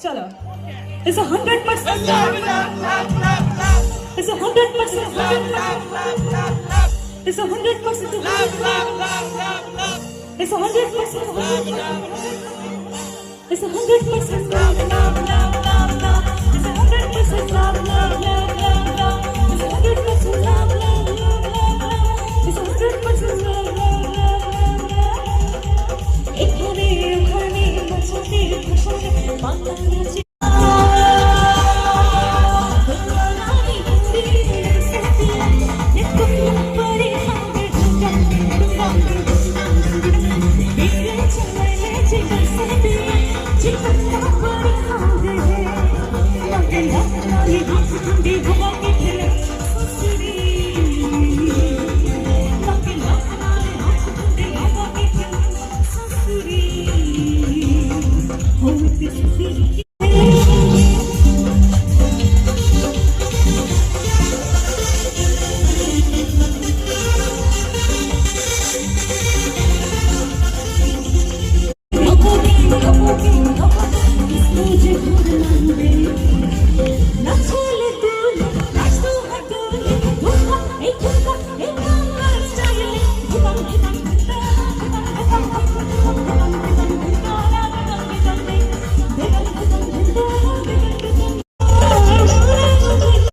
चलो It's 100% It's 100% It's 100% It's 100% It's 100% love, love, love, love, love. It's 100% love, love, love, love, love. It's 100% love, love, love, love, love. It's 100% love, love, love, love, love. এখানে ওখানে বাঁচাতে ভাষাতে বাংলাদেশে Come on.